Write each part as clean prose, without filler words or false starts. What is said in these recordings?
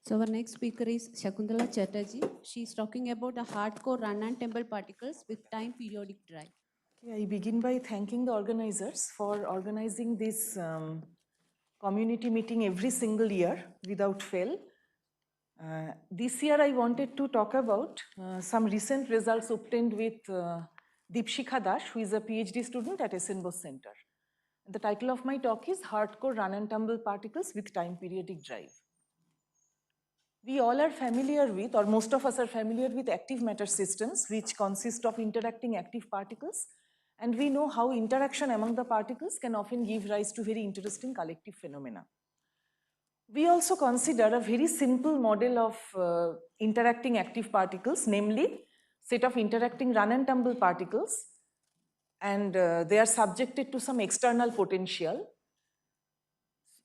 So our next speaker is Sakuntala Chatterjee. She is talking about the hardcore run and tumble particles with time periodic drive. Okay, I begin by thanking the organizers for organizing this community meeting every single year without fail. This year I wanted to talk about some recent results obtained with Deepshikha Das, who is a PhD student at SN Bose Center. The title of my talk is Hardcore Run and Tumble Particles with Time Periodic Drive. We all are familiar with, or most of us are familiar with active matter systems, which consist of interacting active particles. And we know how interaction among the particles can often give rise to very interesting collective phenomena. We also consider a very simple model of interacting active particles, namely set of interacting run and tumble particles, and they are subjected to some external potential.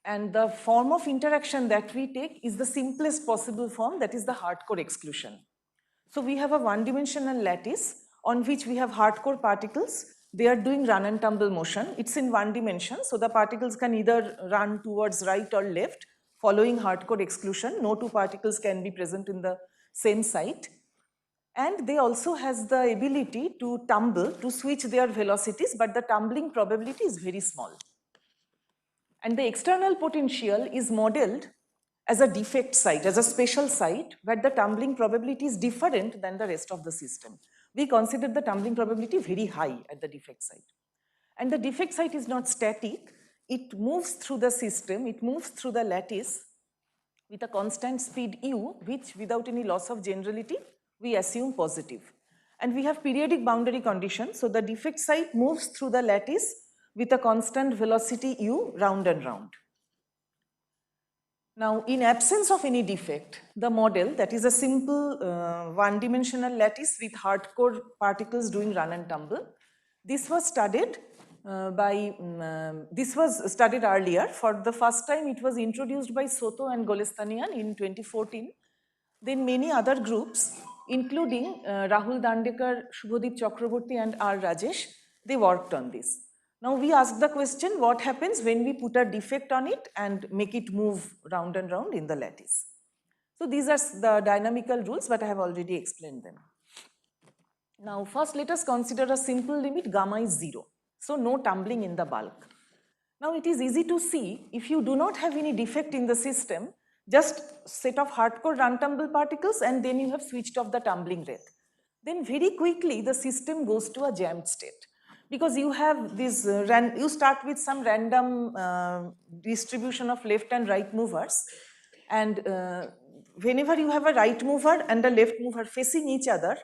And the form of interaction that we take is the simplest possible form, that is the hardcore exclusion. So we have a one-dimensional lattice on which we have hardcore particles. They are doing run and tumble motion. It's in one dimension, so the particles can either run towards right or left following hardcore exclusion. No two particles can be present in the same site. And they also has the ability to tumble, to switch their velocities, but the tumbling probability is very small. And the external potential is modeled as a defect site, as a special site where the tumbling probability is different than the rest of the system. We consider the tumbling probability very high at the defect site. And the defect site is not static. It moves through the system, it moves through the lattice with a constant speed u, which without any loss of generality, we assume positive. And we have periodic boundary conditions, so the defect site moves through the lattice with a constant velocity u round and round. Now, in absence of any defect, the model, that is a simple one-dimensional lattice with hardcore particles doing run and tumble, this was studied earlier. For the first time, it was introduced by Soto and Golestanian in 2014. Then many other groups, including Rahul Dandekar, Shubhadeep Chakraborty and R. Rajesh, they worked on this. Now we ask the question, what happens when we put a defect on it and make it move round and round in the lattice? So these are the dynamical rules, but I have already explained them. Now first let us consider a simple limit, gamma is 0. So no tumbling in the bulk. Now it is easy to see, if you do not have any defect in the system, just set of hardcore run tumble particles and then you have switched off the tumbling rate. Then very quickly the system goes to a jammed state. Because you have this, you start with some random distribution of left and right movers, and whenever you have a right mover and a left mover facing each other,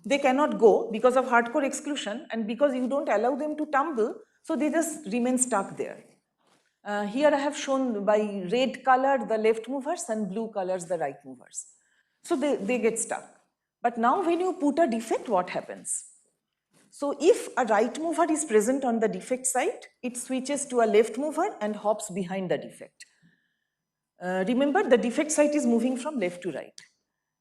they cannot go because of hardcore exclusion, and because you don't allow them to tumble, so they just remain stuck there. Here I have shown by red color the left movers and blue colors the right movers. So they get stuck. But now when you put a defect, what happens? So if a right mover is present on the defect site, it switches to a left mover and hops behind the defect. Remember, the defect site is moving from left to right.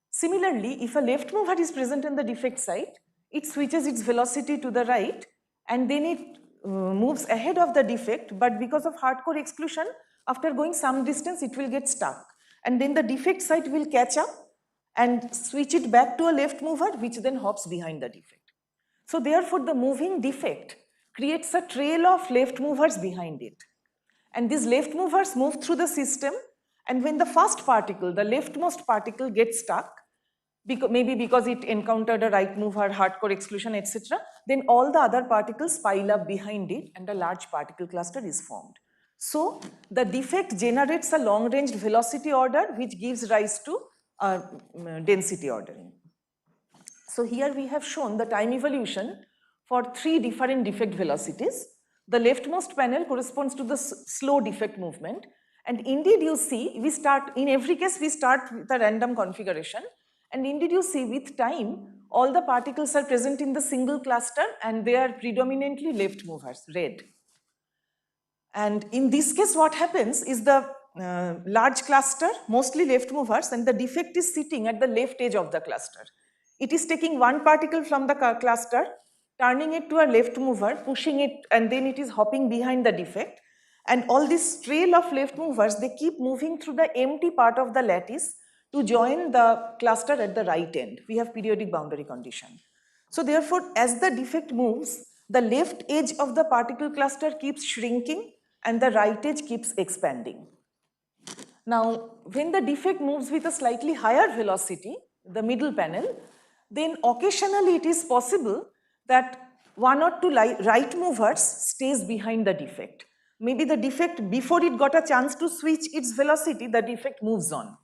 Similarly, if a left mover is present in the defect site, it switches its velocity to the right and then it moves ahead of the defect, but because of hardcore exclusion, after going some distance, it will get stuck. And then the defect site will catch up and switch it back to a left mover, which then hops behind the defect. So therefore, the moving defect creates a trail of left movers behind it. And these left movers move through the system, and when the first particle, the leftmost particle, gets stuck, maybe because it encountered a right mover, hardcore exclusion, etc., then all the other particles pile up behind it and a large particle cluster is formed. So the defect generates a long-range velocity order which gives rise to density ordering. So here we have shown the time evolution for 3 different defect velocities. The leftmost panel corresponds to the slow defect movement, and indeed you see, in every case we start with a random configuration, and indeed you see with time all the particles are present in the single cluster and they are predominantly left movers, red. And in this case what happens is the large cluster, mostly left movers, and the defect is sitting at the left edge of the cluster. It is taking one particle from the cluster, turning it to a left mover, pushing it, and then it is hopping behind the defect. And all this trail of left movers, they keep moving through the empty part of the lattice to join the cluster at the right end. We have periodic boundary condition. So therefore, as the defect moves, the left edge of the particle cluster keeps shrinking and the right edge keeps expanding. Now, when the defect moves with a slightly higher velocity, the middle panel, then occasionally it is possible that one or two right movers stays behind the defect. Maybe the defect, before it got a chance to switch its velocity, the defect moves on.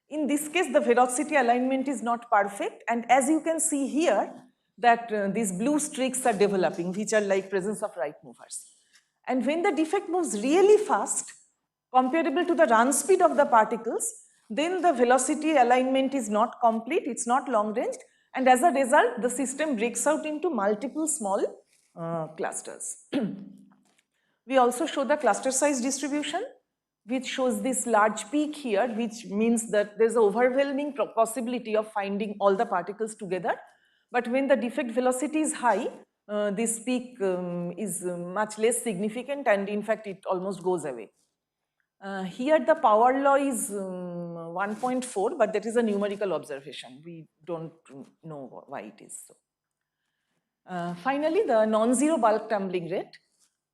In this case, the velocity alignment is not perfect, and as you can see here, that these blue streaks are developing, which are like presence of right movers. And when the defect moves really fast, comparable to the run speed of the particles, then the velocity alignment is not complete, it's not long ranged, and as a result, the system breaks out into multiple small clusters. We also show the cluster size distribution, which shows this large peak here, which means that there's an overwhelming possibility of finding all the particles together. But when the defect velocity is high, this peak is much less significant, and in fact, it almost goes away. Here the power law is 1.4, but that is a numerical observation. We don't know why it is so. Finally, the non-zero bulk tumbling rate.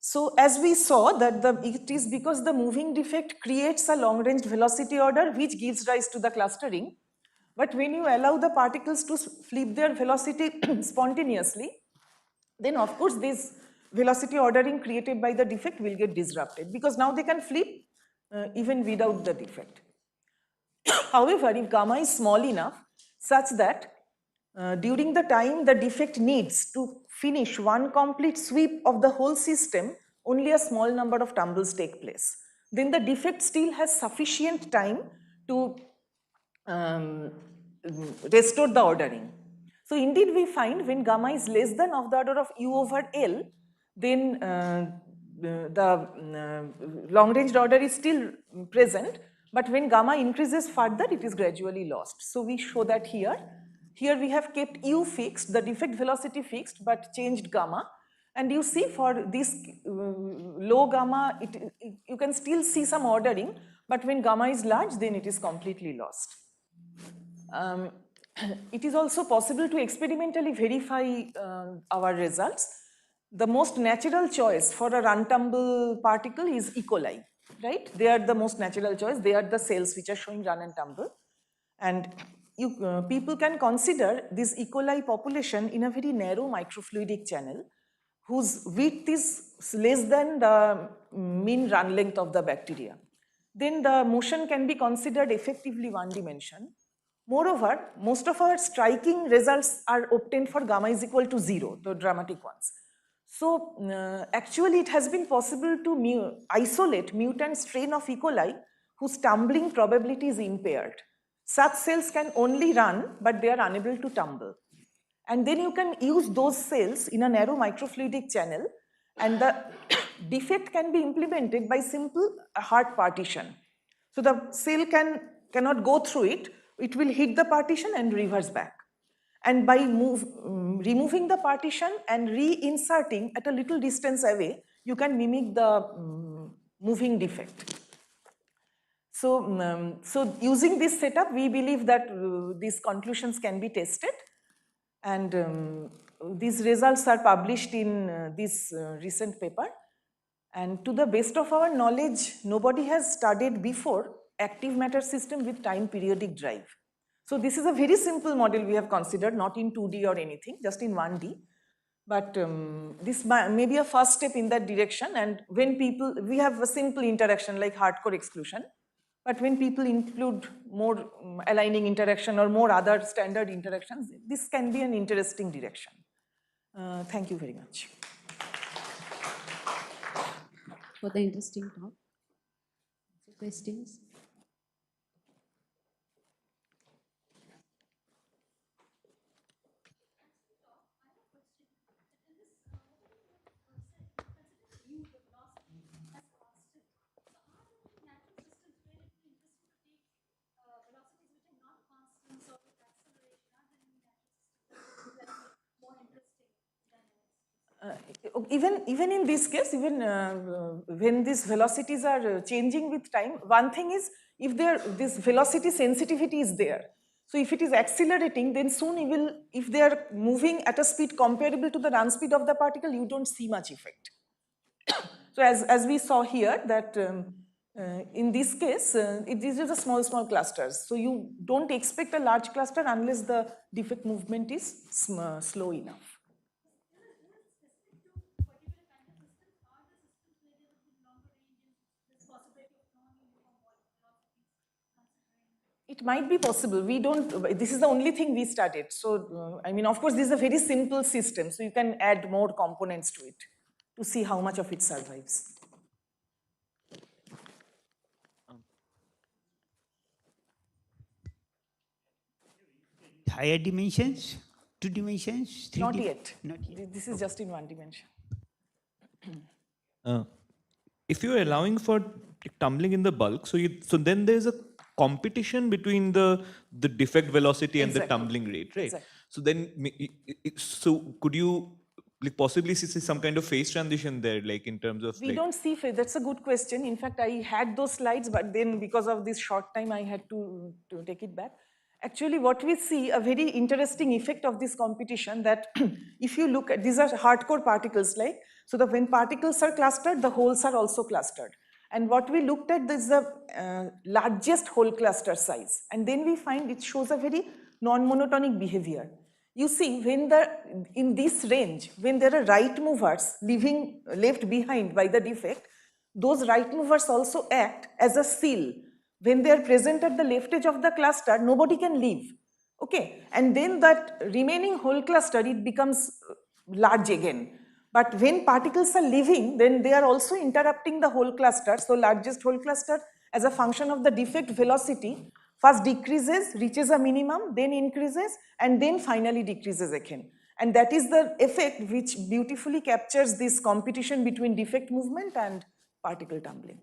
So as we saw that it is because the moving defect creates a long-range velocity order which gives rise to the clustering. But when you allow the particles to flip their velocity spontaneously, then of course this velocity ordering created by the defect will get disrupted, because now they can flip even without the defect. However, if gamma is small enough such that during the time the defect needs to finish one complete sweep of the whole system, only a small number of tumbles take place, then the defect still has sufficient time to restore the ordering. So indeed we find when gamma is less than of the order of u over L, then the long-range order is still present, but when gamma increases further, it is gradually lost. So we show that here. Here we have kept u fixed, the defect velocity fixed, but changed gamma. And you see for this low gamma, you can still see some ordering, but when gamma is large, then it is completely lost. It is also possible to experimentally verify our results. The most natural choice for a run-tumble particle is E. coli, right? They are the most natural choice. They are the cells which are showing run and tumble. And people can consider this E. coli population in a very narrow microfluidic channel whose width is less than the mean run length of the bacteria. Then the motion can be considered effectively one dimension. Moreover, most of our striking results are obtained for gamma is equal to 0, the dramatic ones. So actually it has been possible to isolate mutant strain of E. coli whose tumbling probability is impaired. Such cells can only run, but they are unable to tumble. And then you can use those cells in a narrow microfluidic channel, and the defect can be implemented by simple hard partition. So the cell cannot go through it, it will hit the partition and reverse back. And by removing the partition and reinserting at a little distance away, you can mimic the moving defect. So, so using this setup, we believe that these conclusions can be tested, and these results are published in this recent paper. And to the best of our knowledge, nobody has studied before active matter system with time periodic drive. So this is a very simple model we have considered, not in 2D or anything, just in 1D. But this may be a first step in that direction. And when we have a simple interaction like hardcore exclusion, but when people include more aligning interaction or more other standard interactions, this can be an interesting direction. Thank you very much. For the interesting talk. Questions? Even in this case, even when these velocities are changing with time, one thing is if this velocity sensitivity is there. So if it is accelerating, then soon you will, if they are moving at a speed comparable to the run speed of the particle, you don't see much effect. So as we saw here that in this case, these are the small clusters. So you don't expect a large cluster unless the defect movement is slow enough. It might be possible. We don't, this is the only thing we studied. So, I mean, of course, this is a very simple system. So you can add more components to it to see how much of it survives. Higher dimensions, 2 dimensions, 3 Not yet. Not yet. This is just in 1 dimension. If you're allowing for tumbling in the bulk, so then there's a competition between the defect velocity and the tumbling rate, right? Exactly. So then, so could you possibly see some kind of phase transition there, like in terms of We don't see phase. That's a good question. In fact, I had those slides, but then because of this short time, I had to take it back. Actually, what we see, a very interesting effect of this competition, that if you look at, these are hardcore particles, like, so that when particles are clustered, the holes are also clustered. And what we looked at is the largest hole cluster size. And then we find it shows a very non-monotonic behavior. You see, when in this range, when there are right movers left behind by the defect, those right movers also act as a seal. When they are present at the left edge of the cluster, nobody can leave. Okay, and then that remaining whole cluster, it becomes large again. But when particles are leaving, then they are also interrupting the whole cluster. So largest whole cluster, as a function of the defect velocity, first decreases, reaches a minimum, then increases, and then finally decreases again. And that is the effect which beautifully captures this competition between defect movement and particle tumbling.